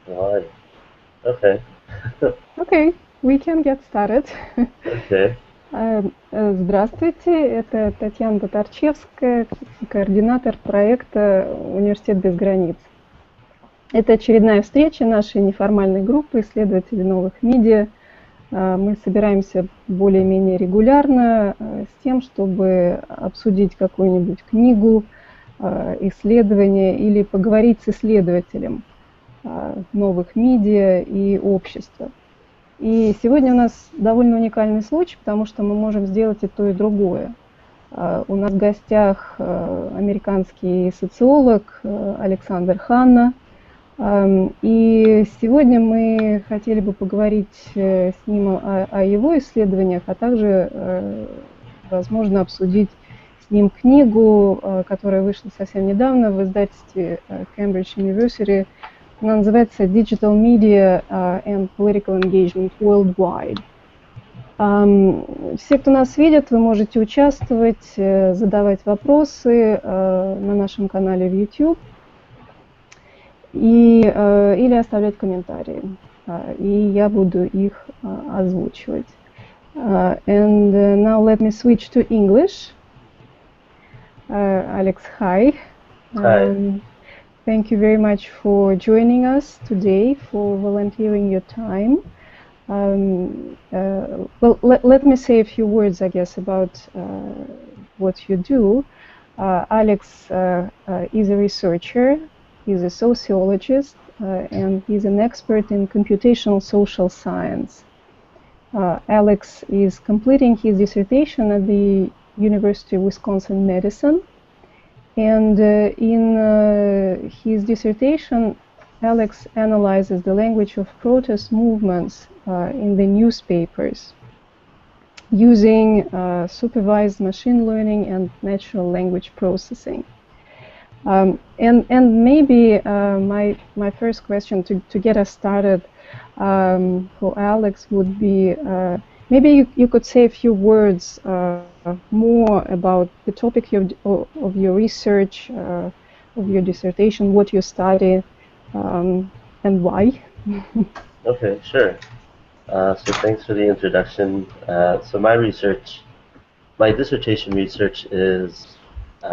Right. Okay. Okay, we can get started. Okay. Здравствуйте, это Татьяна Татарчевская, координатор проекта «Университет без границ». Это очередная встреча нашей неформальной группы исследователей новых медиа. Мы собираемся более-менее регулярно с тем, чтобы обсудить какую-нибудь книгу, исследование или поговорить с исследователем новых медиа и общества. И сегодня у нас довольно уникальный случай, потому что мы можем сделать и то, и другое. У нас в гостях американский социолог Алексом Ханна. И сегодня мы хотели бы поговорить с ним о его исследованиях, а также, возможно, обсудить с ним книгу, которая вышла совсем недавно в издательстве Cambridge University. Она называется «Digital Media and Political Engagement Worldwide». Все, кто нас видит, вы можете участвовать, задавать вопросы на нашем канале в YouTube или оставлять комментарии. И я буду их озвучивать. And now let me switch to English. Alex, hi. Hi. Thank you very much for joining us today, for volunteering your time. Well, let me say a few words, I guess, about what you do. Alex is a researcher, he's a sociologist, and he's an expert in computational social science. Alex is completing his dissertation at the University of Wisconsin-Madison. And in his dissertation, Alex analyzes the language of protest movements in the newspapers using supervised machine learning and natural language processing. And maybe my first question to get us started for Alex would be, maybe you could say a few words more about the topic of your research, of your dissertation, what you study, and why. Okay, sure. So thanks for the introduction. So my dissertation research is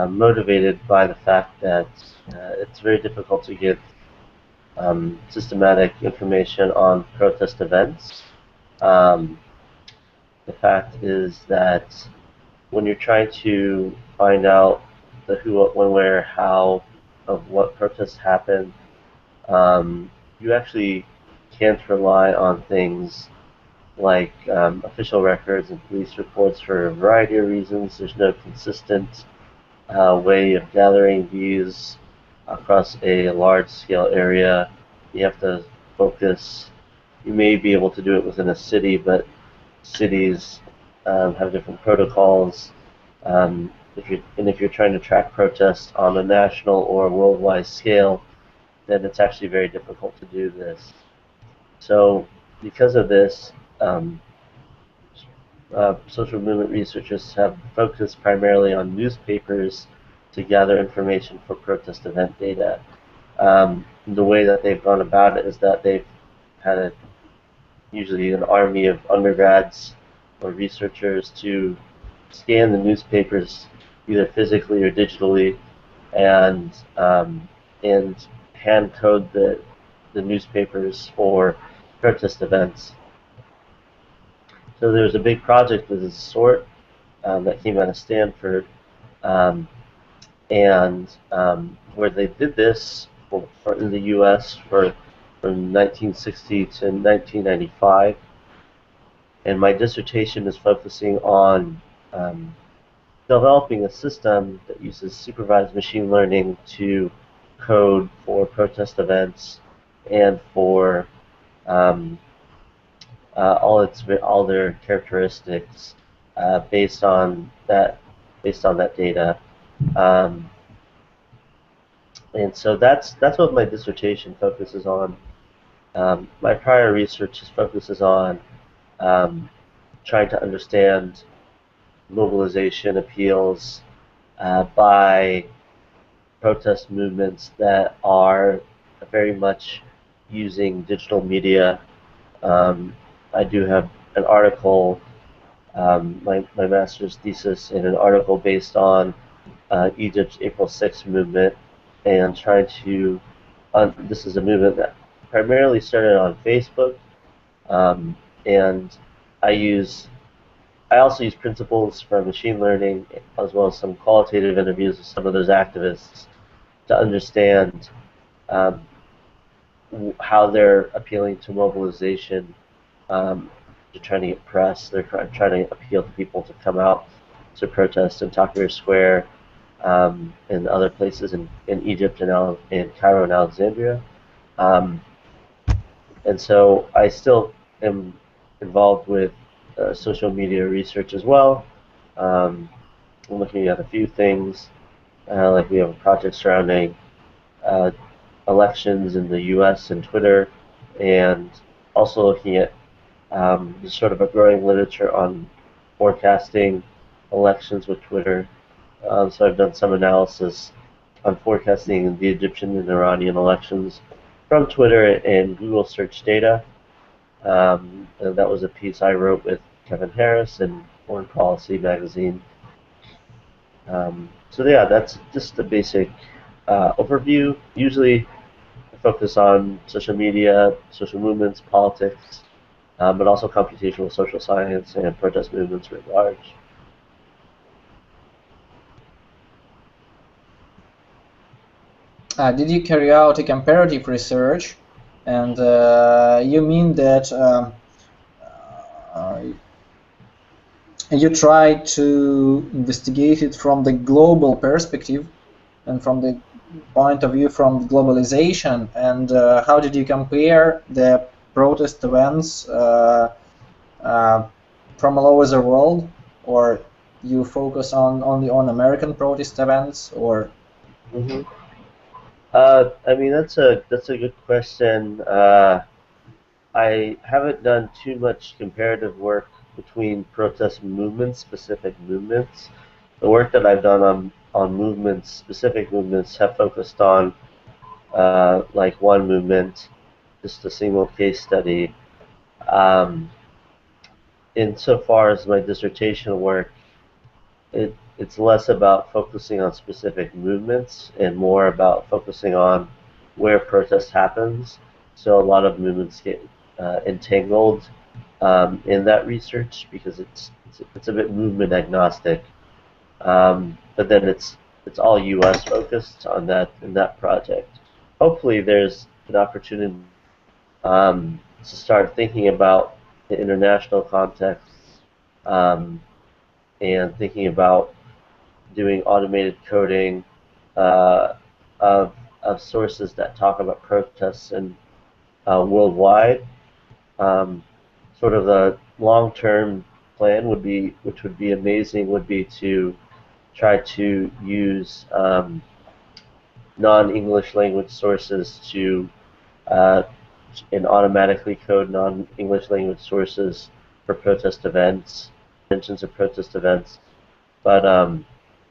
motivated by the fact that it's very difficult to get systematic information on protest events. The fact is that when you're trying to find out the who, what, when, where, how of what protests happen, you actually can't rely on things like official records and police reports for a variety of reasons. There's no consistent way of gathering views across a large-scale area. You have to focus. You may be able to do it within a city, but cities have different protocols. If you're trying to track protests on a national or worldwide scale, then it's actually very difficult to do this. So because of this, social movement researchers have focused primarily on newspapers to gather information for protest event data. The way that they've gone about it is that they've had usually an army of undergrads or researchers to scan the newspapers either physically or digitally and hand code the newspapers for protest events. So there's a big project of this sort that came out of Stanford, and where they did this in the U.S. from 1960 to 1995. And my dissertation is focusing on developing a system that uses supervised machine learning to code for protest events and for all their characteristics based on that data. And so that's what my dissertation focuses on. My prior research focuses on trying to understand mobilization appeals by protest movements that are very much using digital media. I do have an article, my master's thesis, in an article based on Egypt's April 6th movement, and trying to, this is a movement that primarily started on Facebook, and I also use principles from machine learning as well as some qualitative interviews with some of those activists to understand how they're appealing to mobilization. They're trying to get press. They're trying to appeal to people to come out to protest in Tahrir Square and other places in Egypt and in Cairo and Alexandria. And so I still am involved with social media research as well. I'm looking at a few things, like we have a project surrounding elections in the US and Twitter, and also looking at there's sort of a growing literature on forecasting elections with Twitter. So I've done some analysis on forecasting the Egyptian and Iranian elections from Twitter and Google search data. And that was a piece I wrote with Kevin Harris in Foreign Policy magazine. So yeah, that's just a basic overview. Usually I focus on social media, social movements, politics, but also computational social science and protest movements writ large. Did you carry out a comparative research? And you mean that you try to investigate it from the global perspective and from the point of view from globalization, and how did you compare the protest events from all over the world, or you focus only on American protest events, or? Mm-hmm. I mean, that's a good question. I haven't done too much comparative work between protest movements, specific movements. The work that I've done on movements, specific movements, have focused on like one movement, just a single case study. Insofar as my dissertation work, it's less about focusing on specific movements and more about focusing on where protest happens. So a lot of movements get entangled in that research because it's a bit movement agnostic. But then it's all U.S. focused on that in that project. Hopefully, there's an opportunity to start thinking about the international context and thinking about doing automated coding of sources that talk about protests and worldwide. Sort of the long-term plan would be, which would be amazing, would be to try to use non-English language sources to and automatically code non-English language sources for protest events, mentions of protest events. But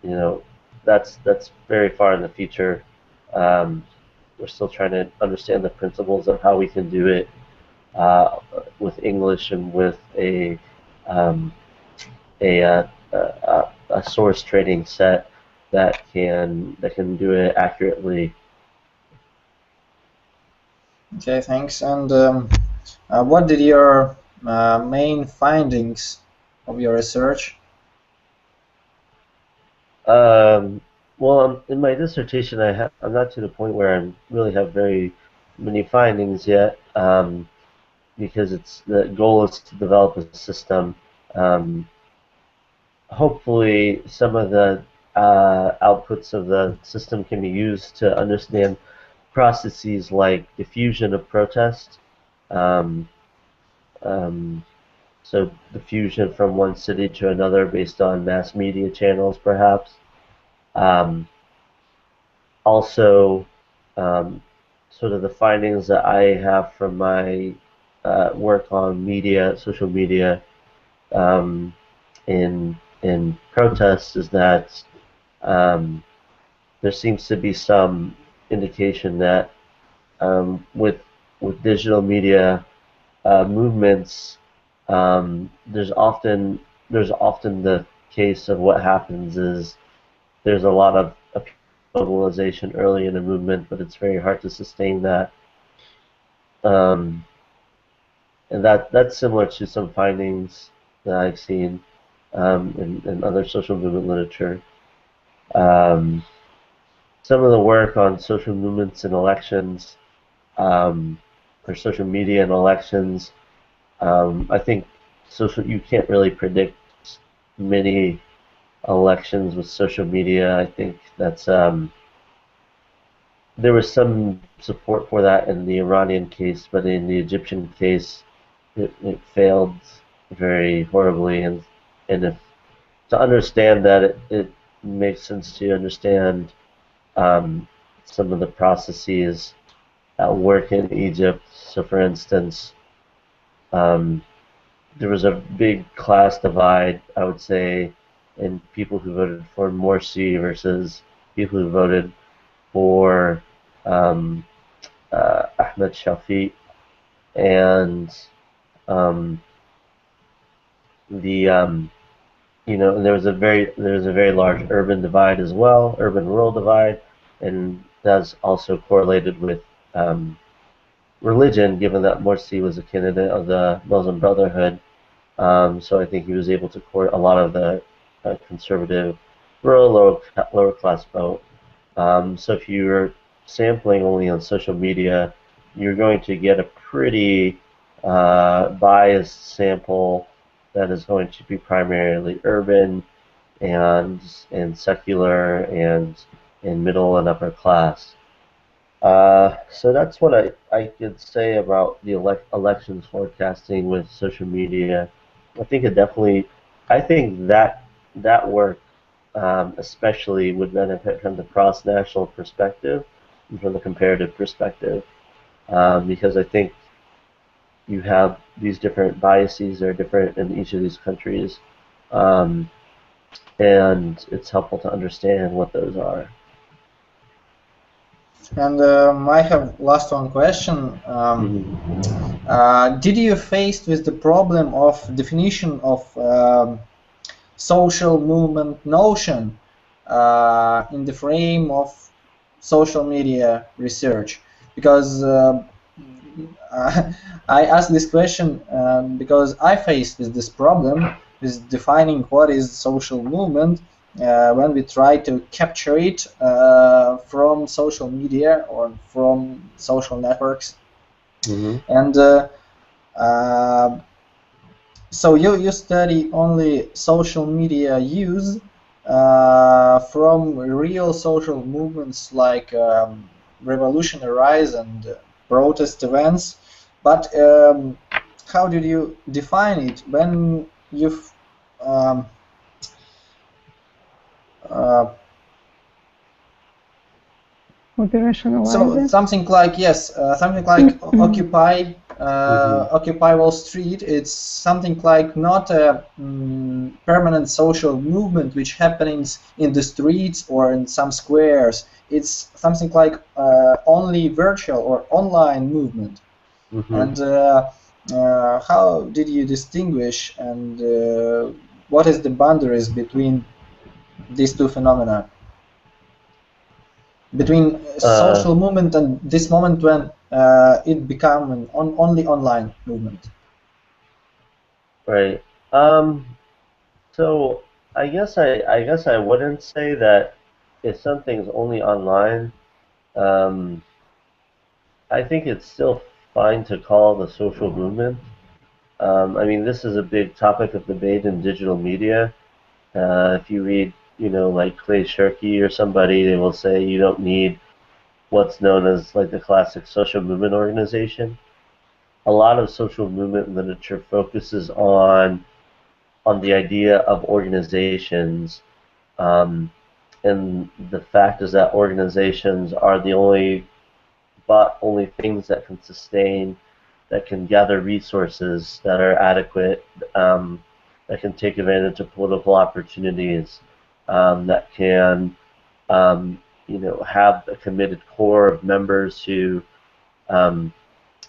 you know, that's very far in the future. We're still trying to understand the principles of how we can do it with English and with a source training set that can do it accurately. Okay, thanks. And what did your main findings of your research? Well, in my dissertation, I'm not to the point where I really have very many findings yet, because the goal is to develop a system. Hopefully, some of the outputs of the system can be used to understand processes like diffusion of protest. So diffusion from one city to another based on mass media channels, perhaps. Also, sort of the findings that I have from my work on media, social media, in protests is that there seems to be some indication that with with digital media movements, there's often the case of what happens is there's a lot of mobilization early in a movement, but it's very hard to sustain that. And that's similar to some findings that I've seen in other social movement literature. Some of the work on social movements and elections, or social media and elections, I think you can't really predict many elections with social media. I think that's there was some support for that in the Iranian case, but in the Egyptian case, it failed very horribly. And if to understand that, it makes sense to understand some of the processes at work in Egypt. So, for instance, there was a big class divide, I would say, in people who voted for Morsi versus people who voted for Ahmed Shafiq, and there was a very large urban divide as well, urban-rural divide, and that's also correlated with religion, given that Morsi was a candidate of the Muslim Brotherhood. So I think he was able to court a lot of the conservative, rural, lower class vote. So if you're sampling only on social media, you're going to get a pretty biased sample that is going to be primarily urban and secular and middle and upper class. So that's what I could say about the elections forecasting with social media. I think that work especially would benefit from the cross-national perspective and from the comparative perspective, because I think you have these different biases that are different in each of these countries, and it's helpful to understand what those are. And I have last one question. Did you faced with the problem of definition of social movement notion in the frame of social media research? Because I asked this question because I faced with this problem with defining what is social movement when we try to capture it from social media or from social networks. And so you study only social media use from real social movements like revolutionary rise and protest events, but how did you define it when you've operationalize so it? something like something like Occupy Wall Street. It's something like not a permanent social movement which happens in the streets or in some squares. It's something like only virtual or online movement. And how did you distinguish, and what is the boundaries between these two phenomena? Between social movement and this moment when it became an only online movement. Right. So I guess I wouldn't say that if something's only online. I think it's still fine to call the social movement. I mean, this is a big topic of debate in digital media. If you read, like Clay Shirky or somebody, they will say you don't need what's known as like the classic social movement organization. A lot of social movement literature focuses on the idea of organizations, and the fact is that organizations are the only things that can sustain, that can gather resources that are adequate, that can take advantage of political opportunities, that can have a committed core of members who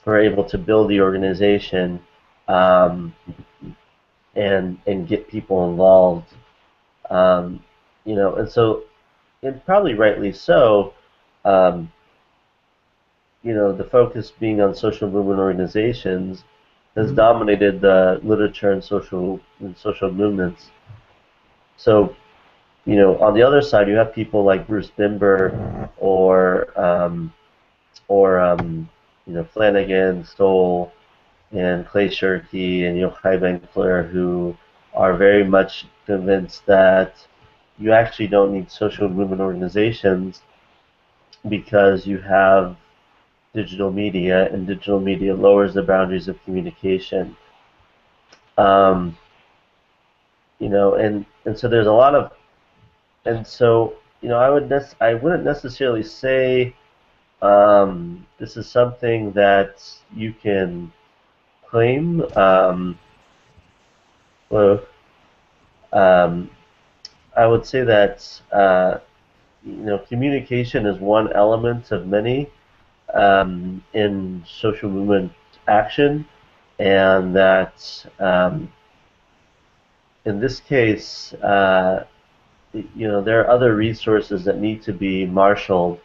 who are able to build the organization and get people involved. You know, and so, and probably rightly so, you know, the focus being on social movement organizations has dominated the literature and social movements. So, you know, on the other side, you have people like Bruce Bimber or you know, Flanagan, Stoll, and Clay Shirky and Yochai Benkler, who are very much convinced that you actually don't need social movement organizations because you have digital media, and digital media lowers the boundaries of communication. You know, and so there's a lot of, and so, you know, I wouldn't necessarily say this is something that you can claim. Well, I would say that you know, communication is one element of many in social movement action, and that in this case, you know, there are other resources that need to be marshaled,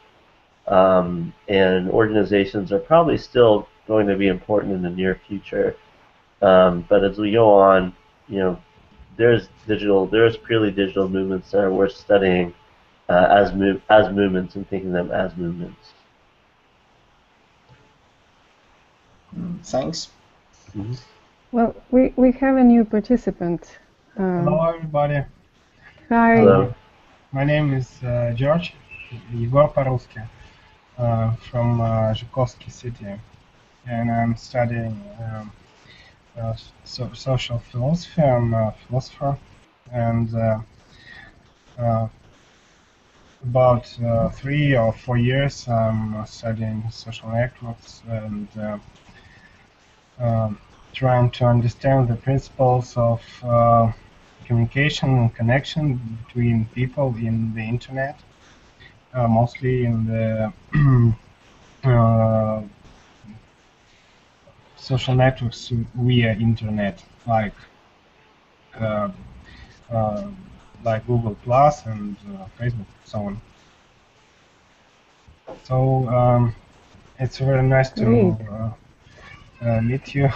and organizations are probably still going to be important in the near future. But as we go on, you know, there's purely digital movements that are worth studying as movements and thinking them as movements. Thanks. Mm-hmm. Well, we have a new participant. Hello, everybody. Hi. Hello. My name is George, Егор по-русски, from Zhukovsky city, and I'm studying social philosophy. I'm a philosopher, and about 3 or 4 years I'm studying social networks and trying to understand the principles of communication and connection between people in the internet, mostly in the social networks via internet, like Google Plus and Facebook, so on. So it's very nice to meet you.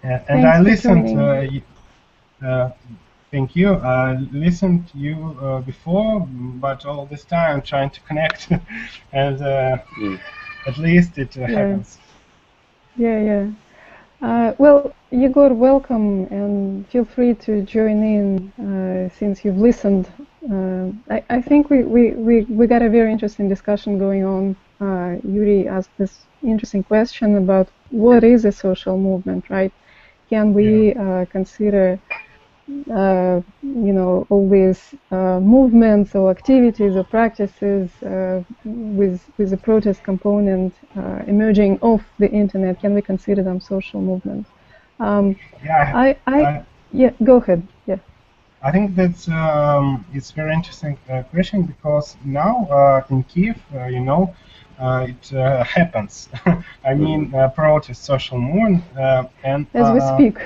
And Thanks I for listened. joining. Thank you. I listened to you before, but all this time I'm trying to connect, and at least it happens. Yeah. Well, Yegor, welcome, and feel free to join in since you've listened. I think we got a very interesting discussion going on. Yuri asked this interesting question about what is a social movement, right? Can we consider you know, all these movements or activities or practices with a protest component emerging off the internet? Can we consider them social movements? Yeah, go ahead. Yeah. I think that's it's very interesting question, because now in Kiev, you know, it happens. I mean, protest, social movement, and as we speak,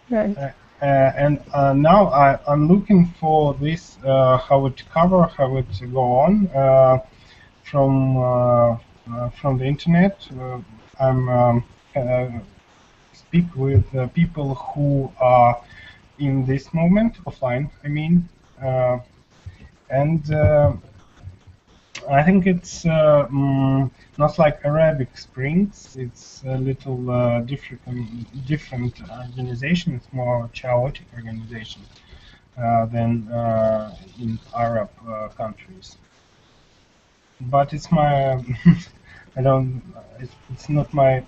right? And now I'm looking for this, how it cover, how it go on from the internet. I'm speak with people who are in this moment offline. I mean, and I think it's not like Arabic Springs. It's a little different organization. It's more chaotic organization than in Arab countries. But it's my I don't. It's not my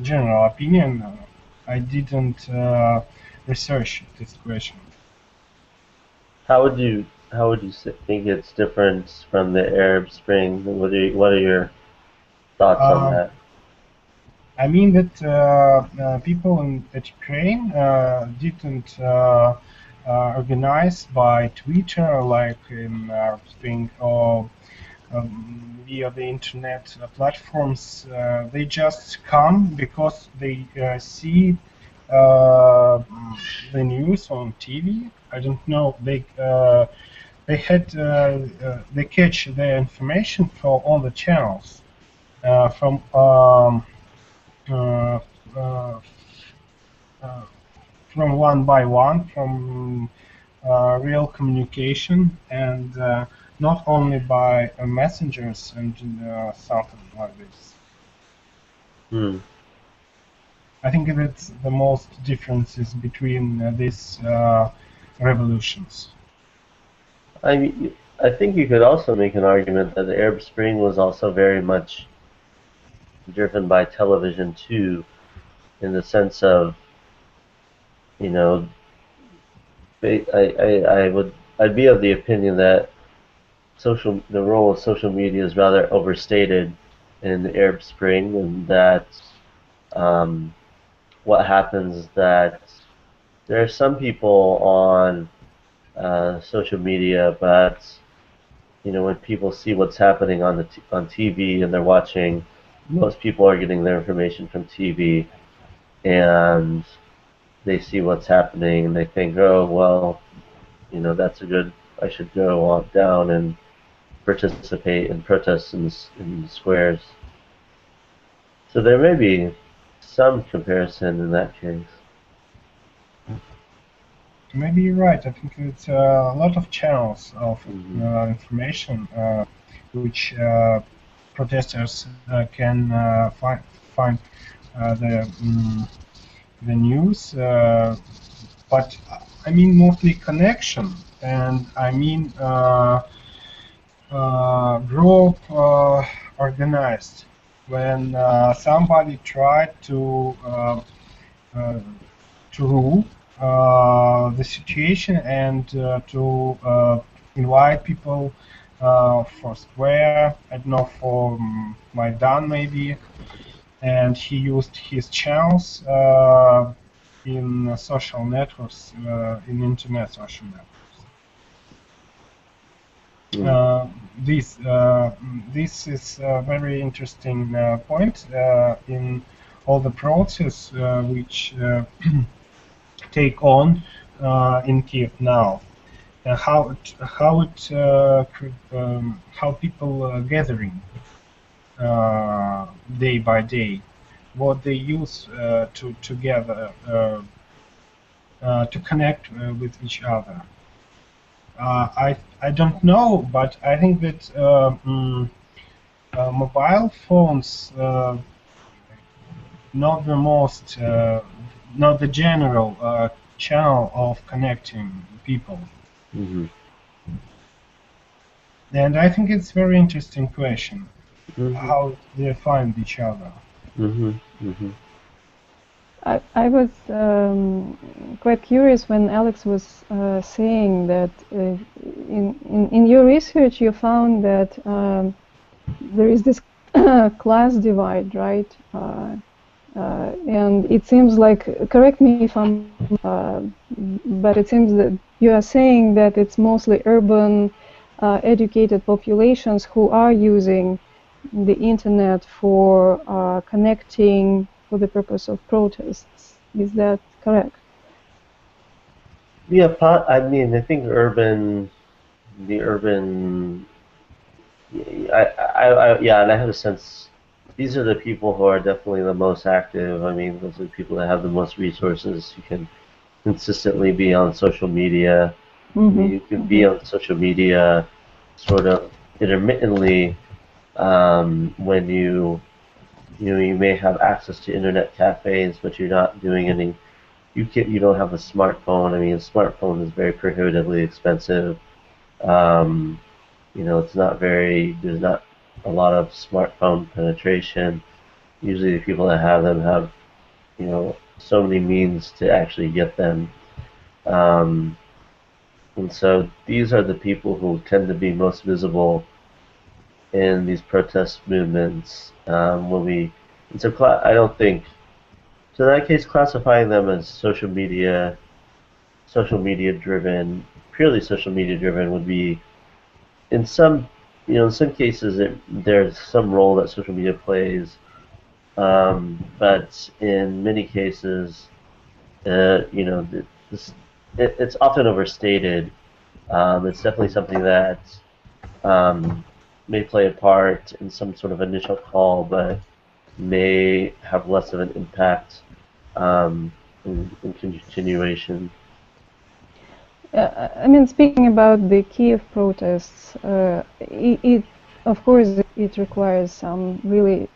general opinion. I didn't research this question. How would you think it's different from the Arab Spring? What are your thoughts on that? I mean that people in Ukraine didn't organize by Twitter like in Arab Spring, or via the internet platforms, they just come because they see the news on TV. I don't know. They catch their information from all the channels, from one by one, from real communication, and not only by messengers and something like this. I think that's the most differences between these revolutions. I mean, I think you could also make an argument that the Arab Spring was also very much driven by television too, in the sense of, you know, I'd be of the opinion that the role of social media is rather overstated in the Arab Spring, and that what happens is that there are some people on social media, but when people see what's happening on TV and they're watching, most people are getting their information from TV, and they see what's happening and they think, oh well, that's I should go on down and participate in protests in the squares. So there may be some comparison in that case. Maybe you're right. I think it's a lot of channels of information which protesters can find the news, but I mean mostly connection, and I mean group organized. When somebody tried to rule the situation and to invite people for square, I don't know, for Maidan maybe, and he used his channels in social networks, in internet social networks. This is a very interesting point in all the process which take on in Kiev now. How people gathering day by day, what they use to gather, to connect with each other. I don't know, but I think that mobile phones not the most, not the general channel of connecting people. And I think it's a very interesting question, how they find each other. I was quite curious when Alex was saying that in your research you found that there is this class divide, right? And it seems like, correct me if I'm, but it seems that you are saying that it's mostly urban, educated populations who are using the internet for connecting for the purpose of protests. Is that correct? Yeah, I mean, I think the urban, yeah, and I have a sense, these are the people who are definitely the most active. I mean, those are the people that have the most resources, who can consistently be on social media. I mean, you can be on social media sort of intermittently when you may have access to internet cafes, but you're not doing any. You don't have a smartphone. I mean, a smartphone is very prohibitively expensive. It's not there's not a lot of smartphone penetration. Usually the people that have them have, so many means to actually get them. And so these are the people who tend to be most visible in these protest movements. I don't think, so in that case, classifying them as social media driven, purely social media driven would be, in some in some cases there's some role that social media plays, but in many cases, it's often overstated. It's definitely something that may play a part in some sort of initial call, but may have less of an impact in continuation. I mean, speaking about the Kiev protests, of course, it requires some really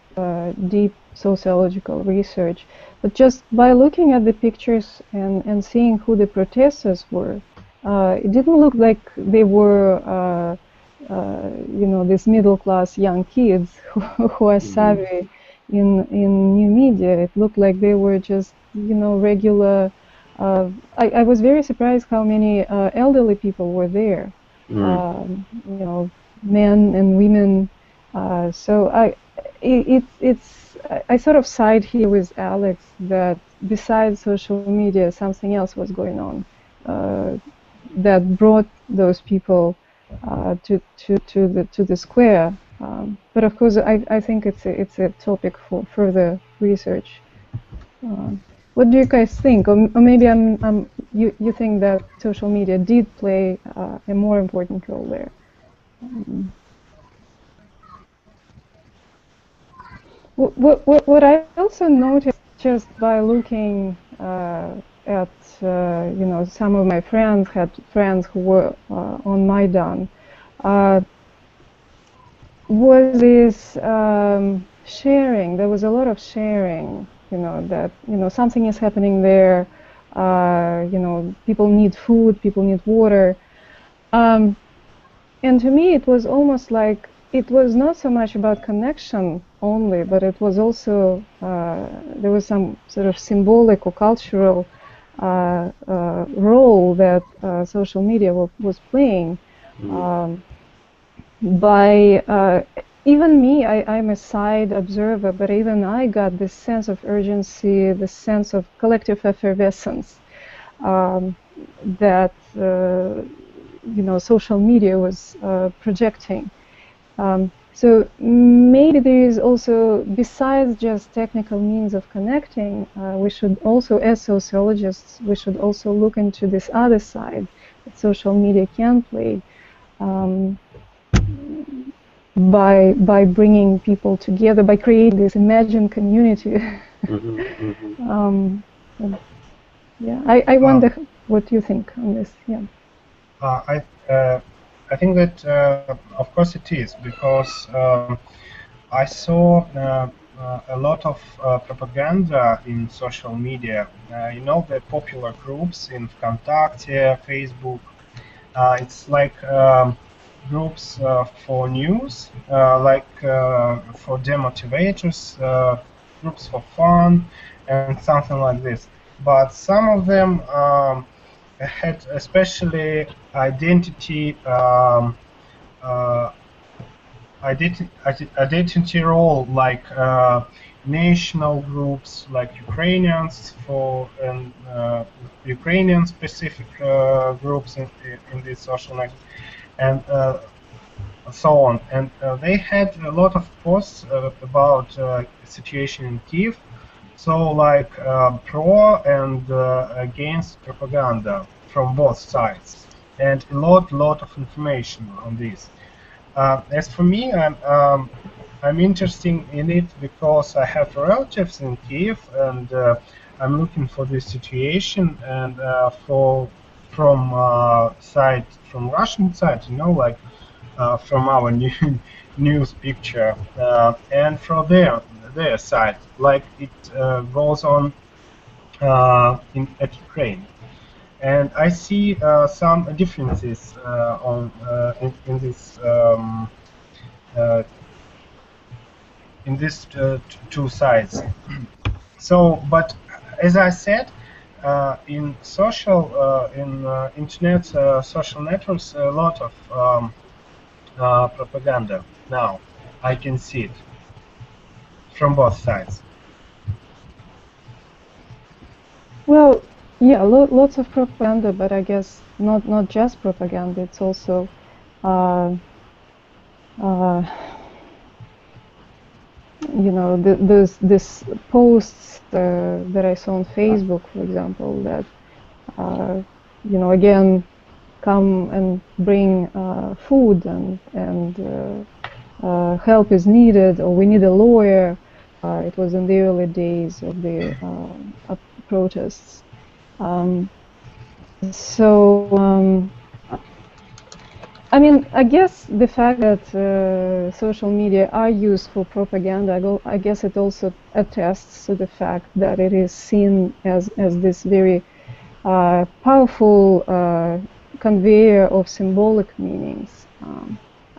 deep sociological research. But just by looking at the pictures and seeing who the protesters were, it didn't look like they were, these middle-class young kids who are savvy in new media. It looked like they were just, regular. I was very surprised how many elderly people were there. Men and women. So I sort of side here with Alex that besides social media, something else was going on that brought those people to the square. But of course, I think it's a topic for further research. What do you guys think? Or maybe you think that social media did play a more important role there? What I also noticed just by looking at some of my friends had friends who were on Maidan was this sharing. There was a lot of sharing. That something is happening there. People need food. People need water. And to me, it was almost like it was not so much about connection only, but it was also there was some sort of symbolic or cultural role that social media was playing. By even me, I'm a side observer, but even I got this sense of urgency, this sense of collective effervescence that social media was projecting. So maybe there is also, besides just technical means of connecting, we should also, as sociologists, we should also look into this other side that social media can play by bringing people together, by creating this imagined community. I wonder what you think on this. Yeah. I think that, of course, it is, because I saw a lot of propaganda in social media. The popular groups in Vkontakte, Facebook. It's like groups for news, like for demotivators, groups for fun, and something like this. But some of them had especially identity role, like national groups, like Ukrainians and Ukrainian specific groups in this social network, and so on. And they had a lot of posts about situation in Kiev. So like pro and against propaganda from both sides, and a lot of information on this. As for me, I'm interested in it because I have relatives in Kiev, and I'm looking for this situation, and from Russian side, like from our news picture, and from their side, like it goes on at Ukraine. And I see some differences in these two sides. So, but as I said, in internet social networks, a lot of propaganda now. I can see it from both sides. Well, yeah, lots of propaganda, but I guess not just propaganda. It's also you know, this posts that I saw on Facebook, for example, that you know, again, come and bring food and help is needed, or we need a lawyer. It was in the early days of the protests. I mean, I guess the fact that social media are used for propaganda, I guess it also attests to the fact that it is seen as this very powerful conveyor of symbolic meanings.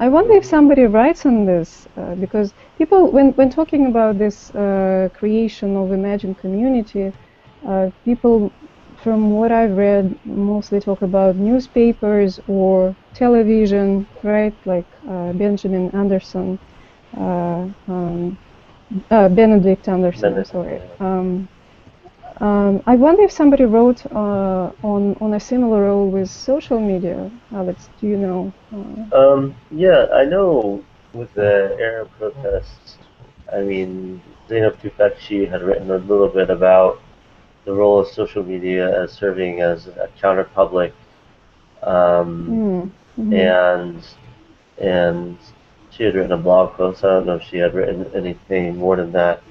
I wonder if somebody writes on this, because people, when talking about this creation of imagined community, people, from what I've read, mostly talk about newspapers or television, right? Like Benjamin Anderson, Benedict Anderson, sorry. I wonder if somebody wrote on a similar role with social media. Alex, do you know? Yeah, I know with the Arab protests, I mean, Zainab Tufekci had written a little bit about the role of social media as serving as a counterpublic, and she had written a blog post. I don't know if she had written anything more than that,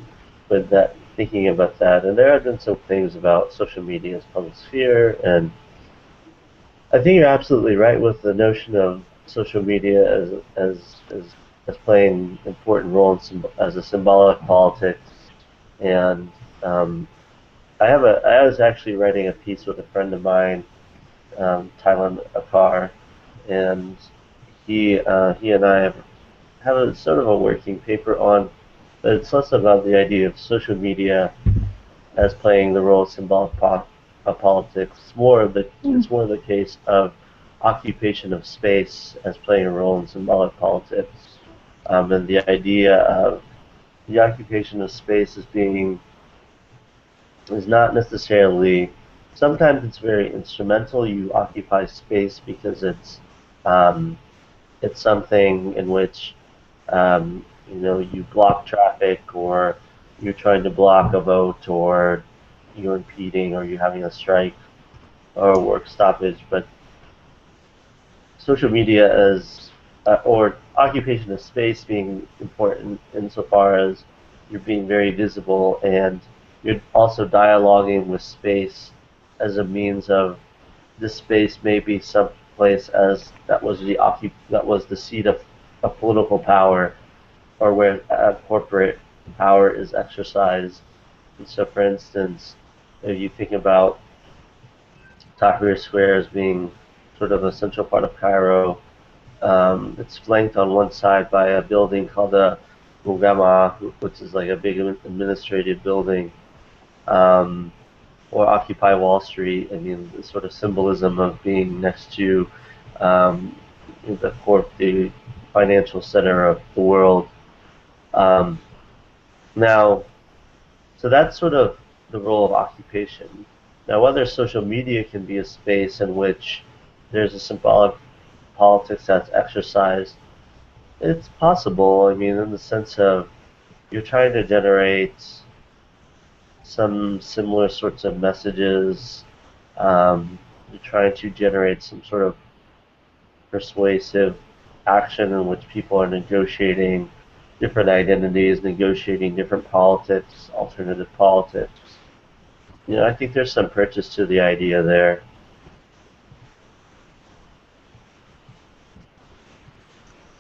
but that thinking about that, and there have been some things about social media as public sphere, and I think you're absolutely right with the notion of social media as playing an important role as a symbolic politics, and I was actually writing a piece with a friend of mine, Thailand Akar, and he and I have a sort of a working paper on, but it's less about the idea of social media as playing the role of symbolic politics. It's more of the case of occupation of space as playing a role in symbolic politics, and the idea of the occupation of space as being is not necessarily. Sometimes it's very instrumental. You occupy space because it's something in which you know, you block traffic, or you're trying to block a vote, or you're impeding, or you're having a strike or work stoppage. But social media as or occupation of space being important insofar as you're being very visible, and you're also dialoguing with space as a means of this space may be some place as that was the seat of political power, or where corporate power is exercised. And so, for instance, if you think about Tahrir Square as being sort of a central part of Cairo, it's flanked on one side by a building called the Mugama, which is like a big administrative building, or Occupy Wall Street. I mean, the sort of symbolism of being next to the financial center of the world. Now, so that's sort of the role of occupation. Now, whether social media can be a space in which there's a symbolic politics that's exercised, it's possible. I mean, in the sense of you're trying to generate some similar sorts of messages. You're trying to generate some sort of persuasive action in which people are negotiating different identities, negotiating different politics, alternative politics. You know, I think there's some purchase to the idea there.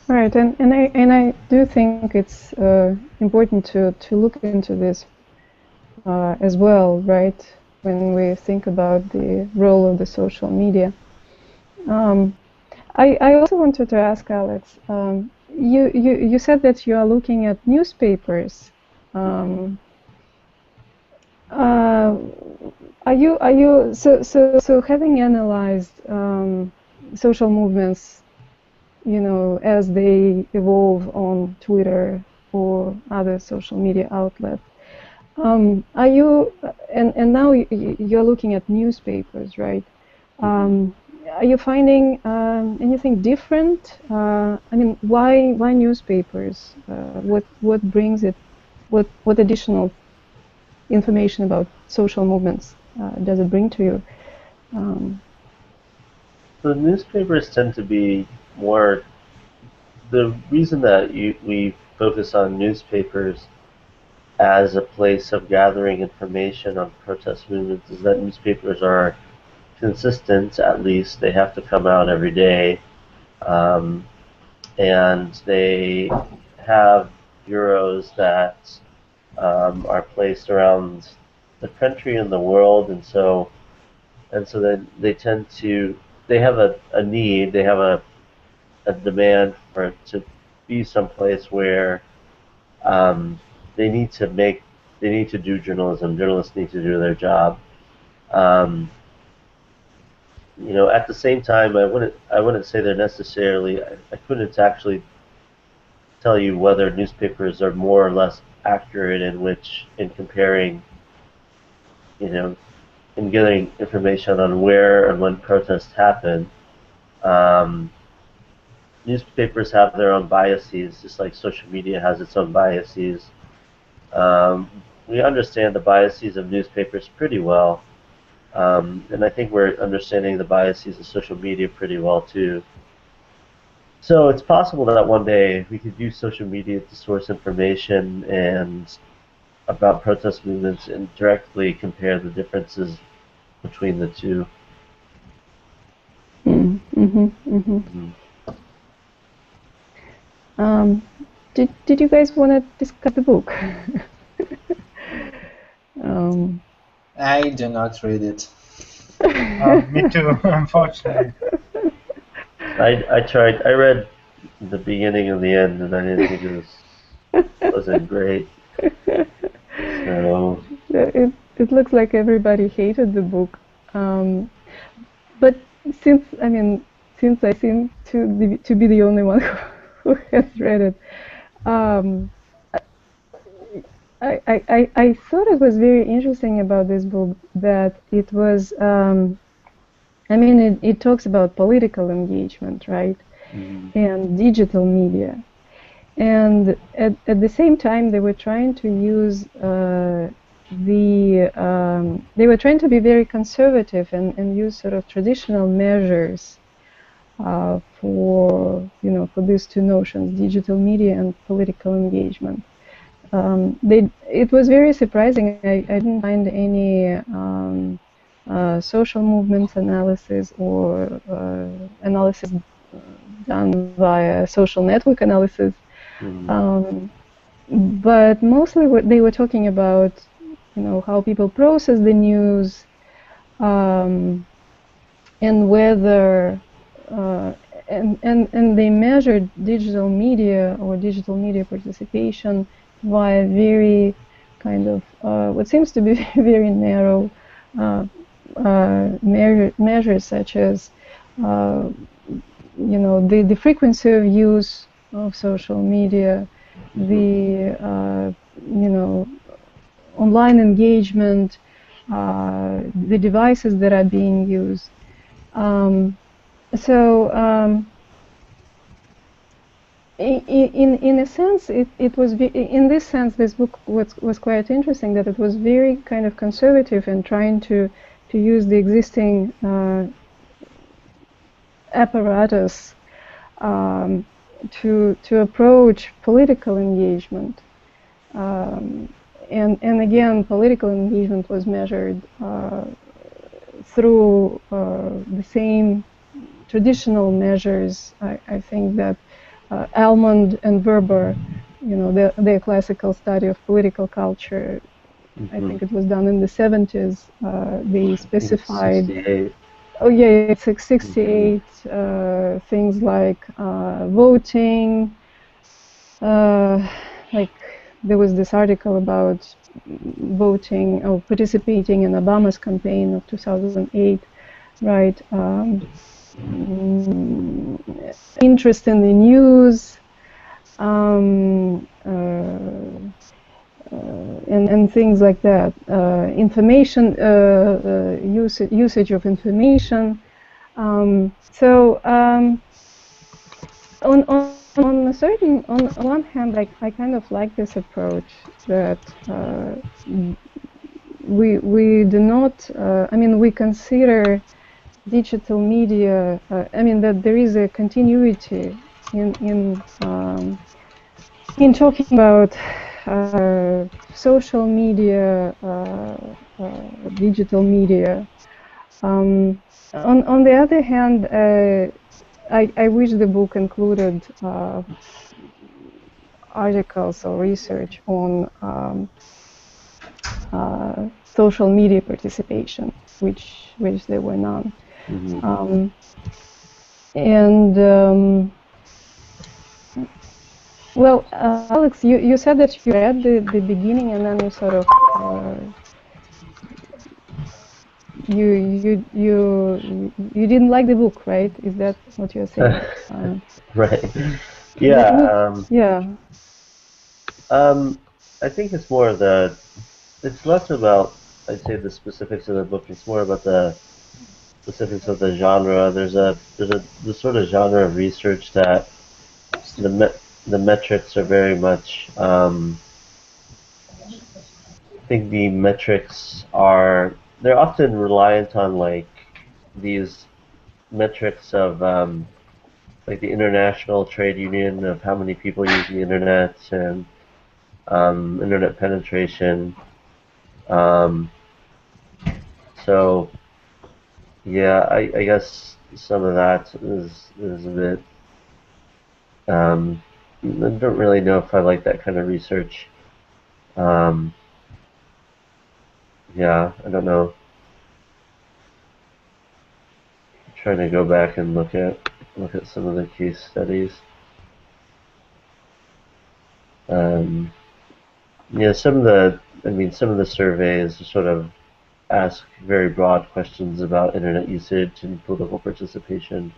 Right, and I do think it's important to look into this as well, right? When we think about the role of the social media. I also wanted to ask Alex. You said that you are looking at newspapers. Are you so having analyzed social movements, you know, as they evolve on Twitter or other social media outlets, are you and now you're looking at newspapers, right? are you finding anything different? I mean, why newspapers? What brings it? What additional information about social movements does it bring to you? The newspapers tend to be more. The reason that we focus on newspapers as a place of gathering information on protest movements is that newspapers are consistent. At least they have to come out every day, and they have bureaus that are placed around the country and the world, and so then they tend to, they have a need, they have a demand for it to be someplace where they need to do journalism. Journalists need to do their job. You know, at the same time, I wouldn't say they're necessarily. I couldn't actually tell you whether newspapers are more or less accurate in comparing, you know, in getting information on where and when protests happen. Newspapers have their own biases, just like social media has its own biases. We understand the biases of newspapers pretty well, and I think we're understanding the biases of social media pretty well too. So it's possible that one day we could use social media to source information and about protest movements and directly compare the differences between the two. Did you guys want to discuss the book? I do not read it. Me too, unfortunately. I tried. I read the beginning and the end, and I didn't think it wasn't great. So it looks like everybody hated the book, but since I seem to be the only one who has read it, I thought it was very interesting about this book that it was. It talks about political engagement, right? And digital media. And at the same time, they were trying to use they were trying to be very conservative and use sort of traditional measures for these two notions, digital media and political engagement. It was very surprising. I didn't find any social movements analysis or analysis done via social network analysis, but mostly what they were talking about, how people process the news, and whether and they measured digital media or digital media participation via very kind of what seems to be very narrow measures, such as the frequency of use of social media, the online engagement, the devices that are being used. In a sense, it was in this sense this book was quite interesting, that it was very kind of conservative and trying to use the existing apparatus to approach political engagement, and again, political engagement was measured through the same traditional measures. I think that Almond and Verber, their classical study of political culture, I think it was done in the 70s. They specified. 68. Oh yeah, it's like 68 things like voting. Like there was this article about voting or participating in Obama's campaign of 2008, right? Interest in the news, and things like that. Information usage of information, On one hand, I kind of like this approach that we do not. I mean, we consider digital media. I mean that there is a continuity in talking about social media, digital media. On the other hand, I wish the book included articles or research on social media participation, which there were none. Mm-hmm. Well, Alex, you said that you read the beginning and then you sort of you didn't like the book, right? Is that what you're saying? Right. Yeah. Yeah. I think it's more of the. It's less about, I'd say, the specifics of the book. It's more about the specifics of the genre. There's a sort of genre of research that the metrics are very much. I think the metrics are, they're often reliant on like these metrics of like the International Trade Union of how many people use the internet and internet penetration. So yeah, I guess some of that is a bit. I don't really know if I like that kind of research. Yeah, I don't know. I'm trying to go back and look at some of the case studies. Yeah, some of the surveys sort of ask very broad questions about internet usage and political participation.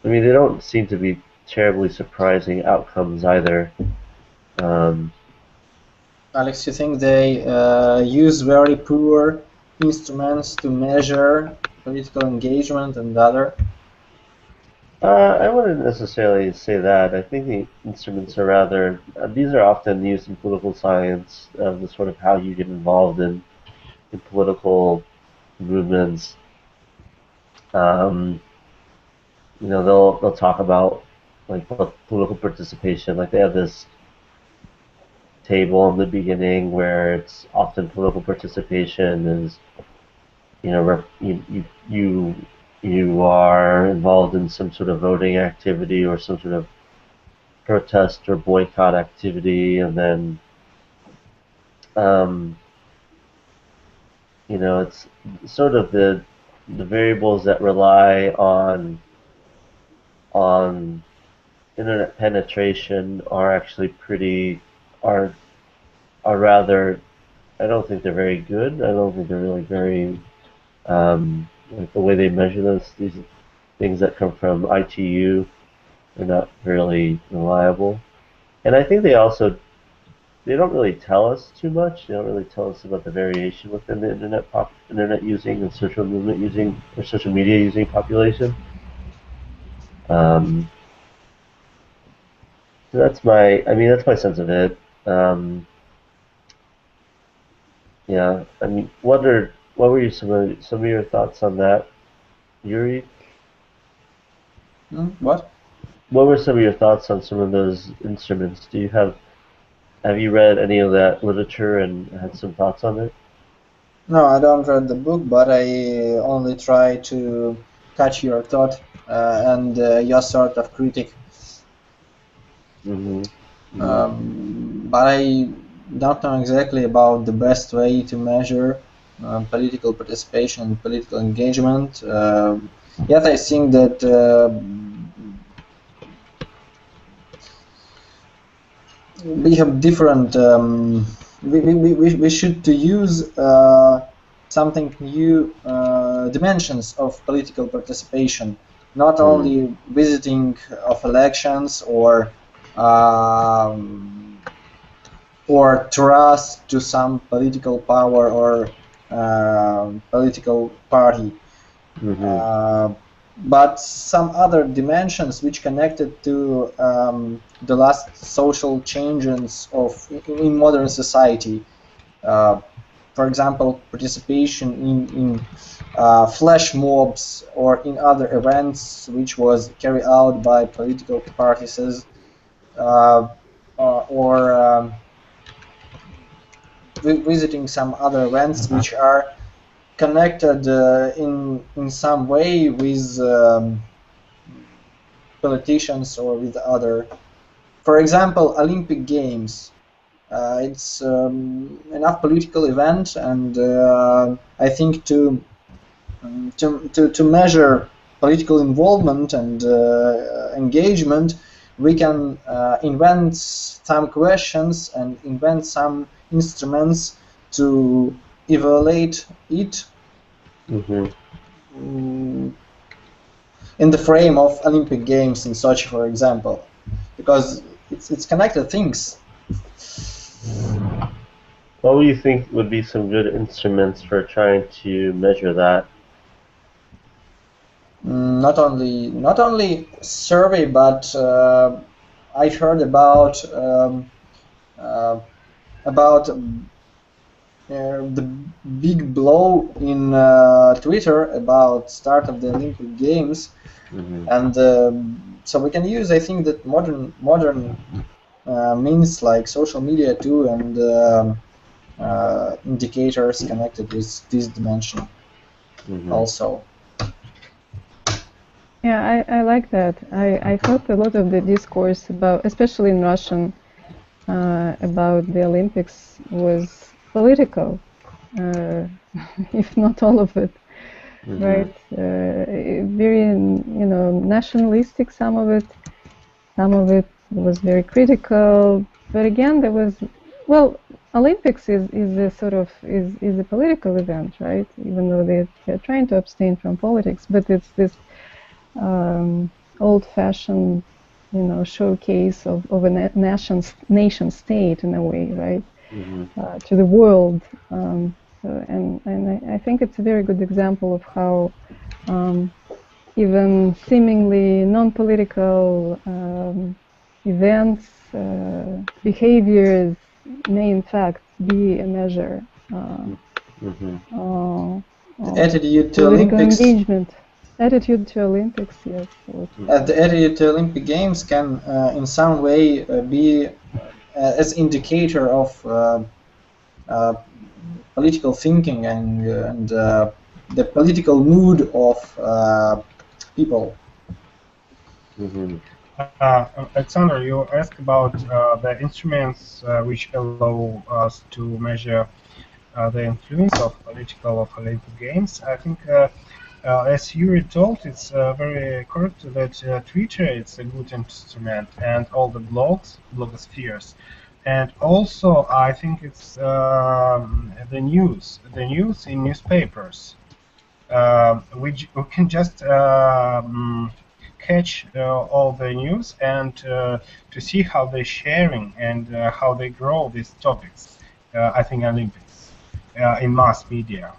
I mean, they don't seem to be terribly surprising outcomes either. Alex, you think they use very poor instruments to measure political engagement and other? I wouldn't necessarily say that. I think the instruments are rather, these are often used in political science, the sort of how you get involved in political movements. You know, they'll talk about like political participation. Like they have this table in the beginning where it's often political participation is, you know, you are involved in some sort of voting activity or some sort of protest or boycott activity, and then you know, it's sort of the variables that rely on internet penetration are actually are rather, I don't think they're very good. I don't think they're really very like the way they measure these things that come from ITU, they're not really reliable. And I think they don't really tell us too much. They don't really tell us about the variation within the internet using and social movement using or social media using population. So that's my sense of it. Yeah, I mean, what were some of your thoughts on that, Yuri? What? What were some of your thoughts on some of those instruments? Have you read any of that literature and had some thoughts on it? No, I don't read the book, but I only try to catch your thought and your sort of critique. Mm-hmm. But I don't know exactly about the best way to measure political participation and political engagement. Yet I think that we have different. We should to use something new dimensions of political participation, not only visiting of elections or trust to some political power or political party. but some other dimensions which connected to the last social changes in modern society. For example, participation in flash mobs or in other events which was carried out by political parties, or visiting some other events which are connected in some way with politicians or with other. For example, Olympic Games. It's enough political event, and I think to measure political involvement and engagement, we can invent some questions and invent some instruments to evaluate it in the frame of Olympic Games in Sochi, for example, because it's connected things. What do you think would be some good instruments for trying to measure that? Not only survey, but I've heard about the big blow in Twitter about start of the Olympic Games, and so we can use, I think, that modern means like social media too, and indicators connected with this dimension also. Yeah, I like that. I thought a lot of the discourse about, especially in Russian, about the Olympics was political, if not all of it, right? Very, nationalistic. Some of it was very critical. But again, there was, well, Olympics is a sort of is a political event, right? Even though they're trying to abstain from politics, but it's this old-fashioned, showcase of a nation state in a way, right? To the world, and I think it's a very good example of how even seemingly non-political events, behaviors may in fact be a measure attitude to political Olympics. engagement. Attitude to Olympics, yes. The attitude to Olympic Games can, in some way, be as indicator of political thinking and the political mood of people. Alexander, you asked about the instruments which allow us to measure the influence of Olympic Games. I think, as Yuri told, it's very correct that Twitter is a good instrument, and all the blogospheres. And also, I think it's the news in newspapers, which we can just catch all the news and to see how they're sharing and how they grow these topics. I think Olympics in mass media,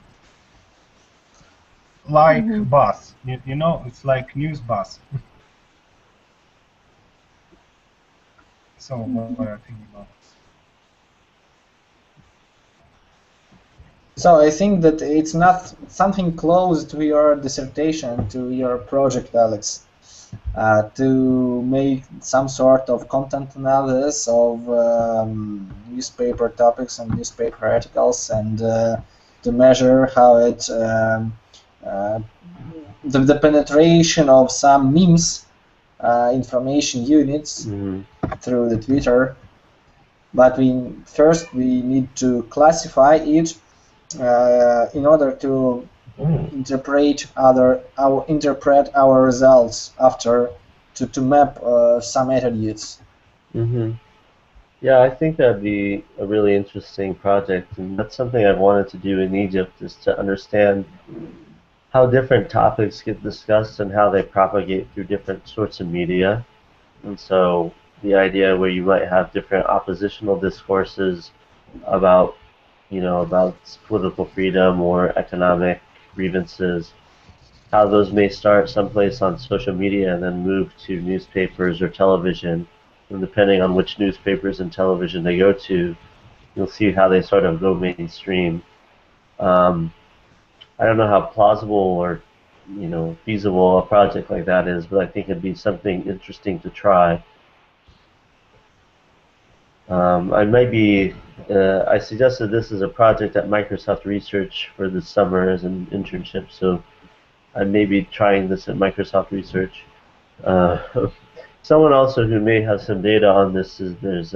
like buzz. It's like news buzz. So what I think about. So I think that it's not something close to your dissertation, to your project, Alex, to make some sort of content analysis of newspaper topics and newspaper articles, and to measure how it the penetration of some memes, information units through the Twitter. But first we need to classify it in order to interpret our results after to map some attitudes. Yeah, I think that'd be a really interesting project, and that's something I've wanted to do in Egypt, is to understand how different topics get discussed and how they propagate through different sorts of media. And so the idea where you might have different oppositional discourses about about political freedom or economic grievances, how those may start someplace on social media and then move to newspapers or television. And depending on which newspapers and television they go to, you'll see how they sort of go mainstream. I don't know how plausible or feasible a project like that is, but I think it'd be something interesting to try. I suggested this as a project at Microsoft Research for this summer as an internship, so I may be trying this at Microsoft Research. Someone also who may have some data on this is there's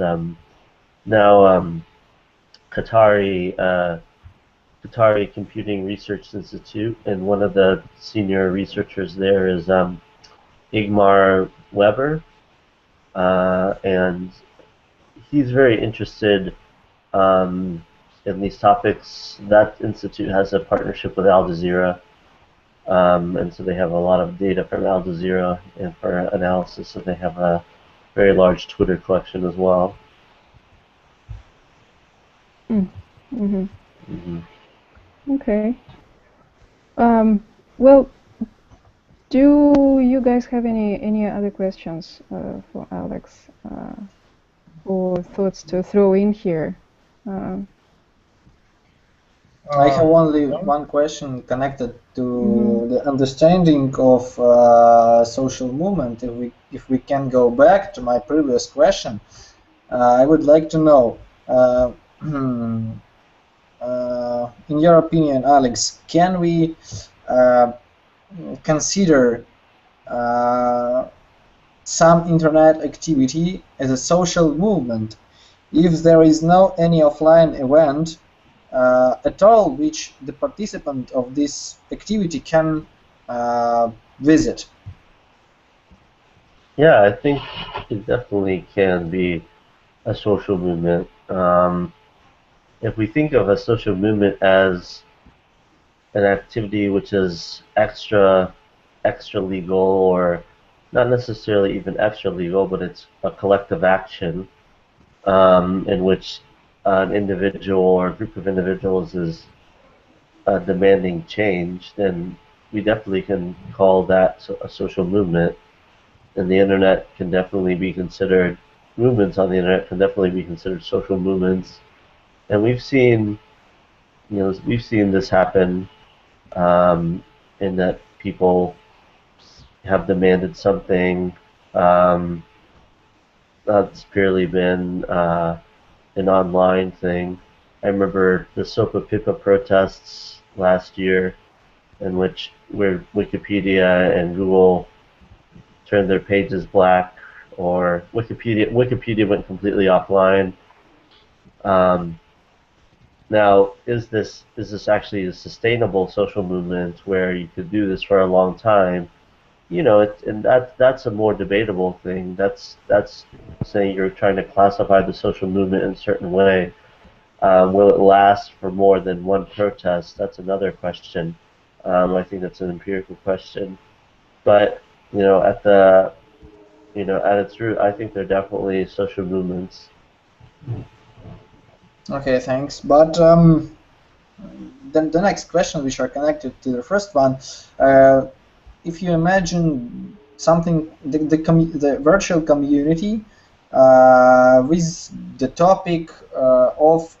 now Qatari Computing Research Institute, and one of the senior researchers there is Igmar Weber, and he's very interested in these topics. That institute has a partnership with Al Jazeera, and so they have a lot of data from Al Jazeera and for analysis, so they have a very large Twitter collection as well. Mm-hmm. Mm-hmm. Okay. Well, do you guys have any other questions for Alex or thoughts to throw in here? I have only one question connected to the understanding of social movement. If we can go back to my previous question, I would like to know. In your opinion, Alex, can we consider some internet activity as a social movement if there is no any offline event at all which the participant of this activity can visit? Yeah, I think it definitely can be a social movement. If we think of a social movement as an activity which is extra legal, or not necessarily even extra legal, but it's a collective action in which an individual or a group of individuals is demanding change, then we definitely can call that a social movement. And the internet can definitely be considered, movements on the internet can definitely be considered social movements. And we've seen this happen in that people have demanded something that's purely been an online thing. I remember the Sopa Pipa protests last year, in which where Wikipedia and Google turned their pages black, or Wikipedia went completely offline. Now, is this actually a sustainable social movement where you could do this for a long time? And that's a more debatable thing. That's saying you're trying to classify the social movement in a certain way. Will it last for more than one protest? That's another question. I think that's an empirical question. But at its root, I think they're definitely social movements. Okay, thanks. But then the next question, which are connected to the first one, if you imagine something, the virtual community with the topic of,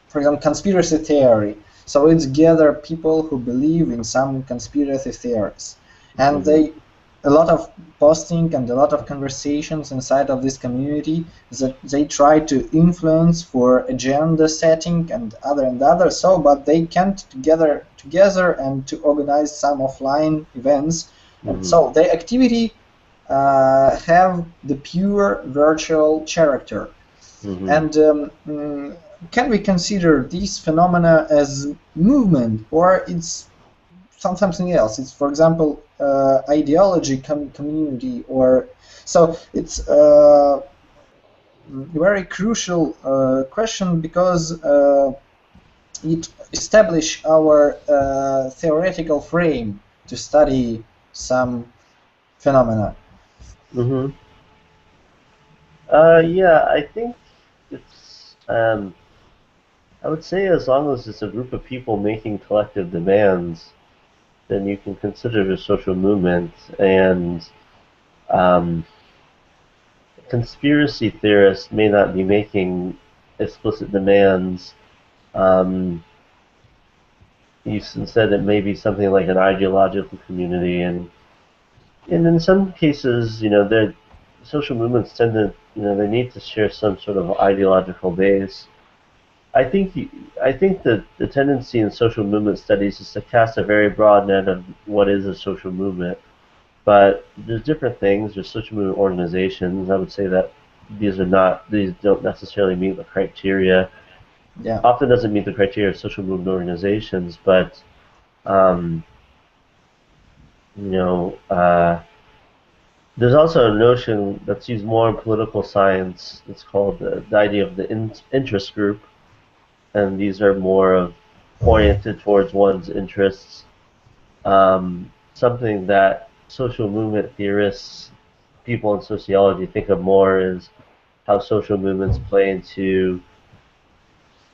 for example, conspiracy theory. So it's gather people who believe in some conspiracy theories, and a lot of posting and a lot of conversations inside of this community that they try to influence for agenda setting and other. So, but they can't together and to organize some offline events. And so the activity have the pure virtual character. And can we consider these phenomena as movement, or it's something else? It's, for example, ideology community, or so it's a very crucial question, because it establishes our theoretical frame to study some phenomena. Yeah, I think it's I would say as long as it's a group of people making collective demands, then you can consider it a social movement. And conspiracy theorists may not be making explicit demands. You said it may be something like an ideological community, and in some cases, the social movements tend to, they need to share some sort of ideological base. I think that the tendency in social movement studies is to cast a very broad net of what is a social movement. But there's different things. There's social movement organizations. I would say that these don't necessarily meet the criteria. Yeah. Often doesn't meet the criteria of social movement organizations, but there's also a notion that's used more in political science. It's called the idea of the interest group, and these are more oriented towards one's interests. Something that social movement theorists, people in sociology, think of more is how social movements play into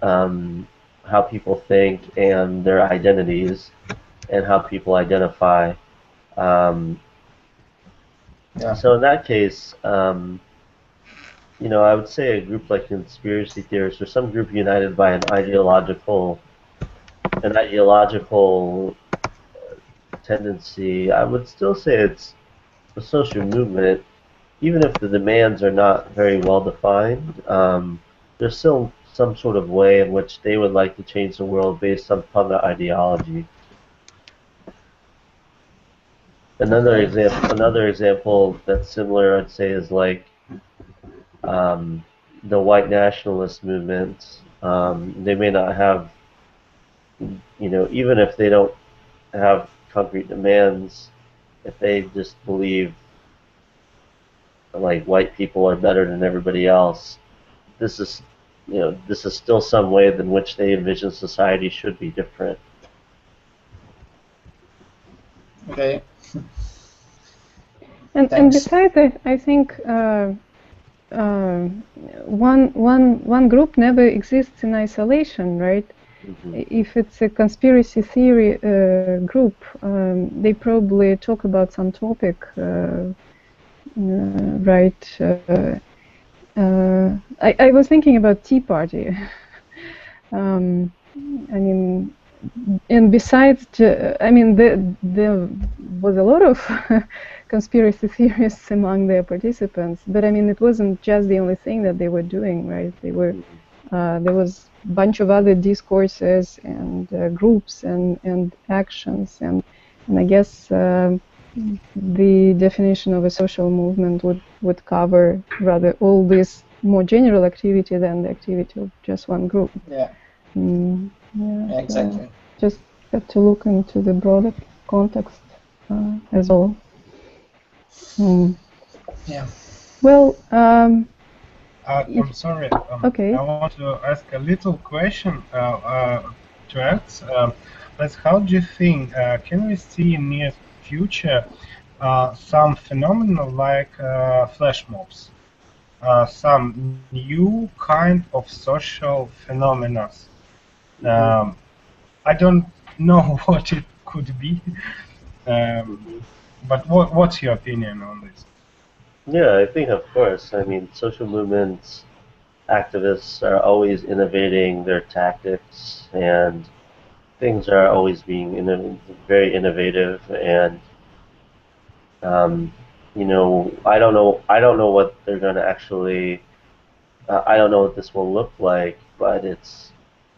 how people think and their identities, and how people identify. So in that case, I would say a group like conspiracy theorists, or some group united by an ideological tendency, I would still say it's a social movement, even if the demands are not very well defined. There's still some sort of way in which they would like to change the world based upon the ideology. Another example that's similar, I'd say, is like the white nationalist movement. They may not have, even if they don't have concrete demands, if they just believe like white people are better than everybody else, this is still some way in which they envision society should be different. Okay. And besides, I think one group never exists in isolation, right? Mm-hmm. If it's a conspiracy theory group, they probably talk about some topic, right? I was thinking about Tea Party. And besides, there was a lot of conspiracy theorists among their participants, but it wasn't just the only thing that they were doing, right? There was a bunch of other discourses and groups and actions, and I guess the definition of a social movement would cover rather all this more general activity than the activity of just one group. Yeah. Yeah, exactly. Just have to look into the broader context as well. Yeah. Well, I'm sorry. Okay. I want to ask a little question to Alex. How do you think can we see in near future some phenomena like flash mobs, some new kind of social phenomena? I don't know what it could be, but what's your opinion on this? Yeah, I think, of course. Social movements, activists are always innovating their tactics, and things are always being very innovative. And I don't know what they're going to actually. I don't know what this will look like, but it's.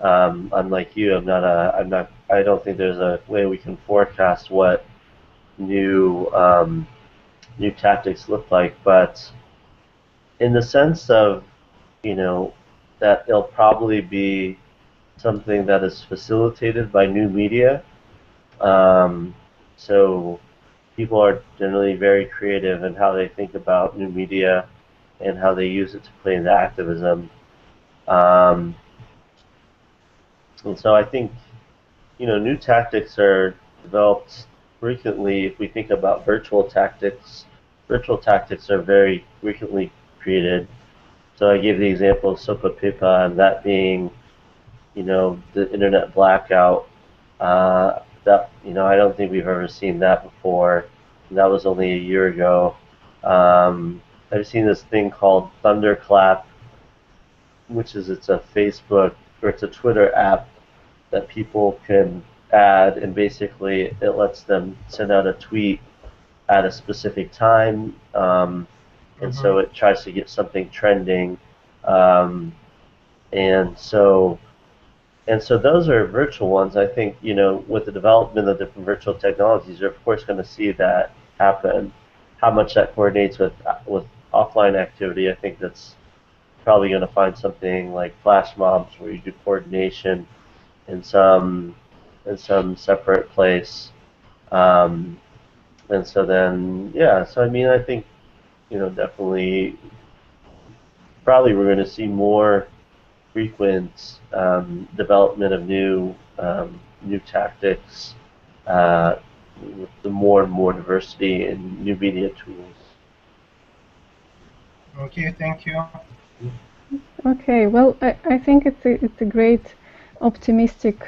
Unlike you, I don't think there's a way we can forecast what new tactics look like, but in the sense of, that it'll probably be something that is facilitated by new media. So people are generally very creative in how they think about new media and how they use it to play into activism. And so I think, new tactics are developed frequently. If we think about virtual tactics are very frequently created. So I gave the example of Sopa Pipa, and that being, the internet blackout. that, I don't think we've ever seen that before. That was only a year ago. I've seen this thing called Thunderclap, which is it's a Twitter app that people can add, and basically it lets them send out a tweet at a specific time, and so it tries to get something trending, and so those are virtual ones. I think, with the development of different virtual technologies, you're of course going to see that happen. How much that coordinates with offline activity, I think that's probably going to find something like flash mobs where you do coordination in some separate place. And so then, so I mean, I think, definitely, probably we're going to see more frequent development of new tactics with the more and more diversity in new media tools. Okay, thank you. Okay, well, I think it's a great optimistic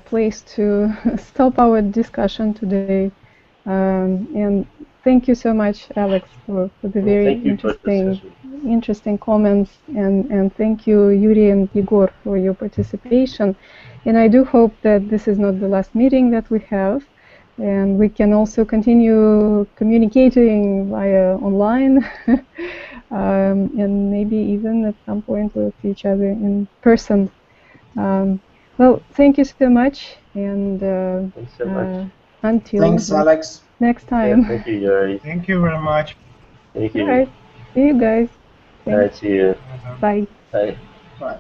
place to stop our discussion today. And thank you so much, Alex, for the very interesting comments, and thank you, Yuri and Igor, for your participation. And I do hope that this is not the last meeting that we have, and we can also continue communicating via online, and maybe even at some point we'll see each other in person. Well, thank you so much, and thanks so much. Thanks, Alex. Next time. Yeah, thank you, Yuri. Thank you very much. Thank you. All right. See you guys. All right, see you. Bye. Bye. Bye.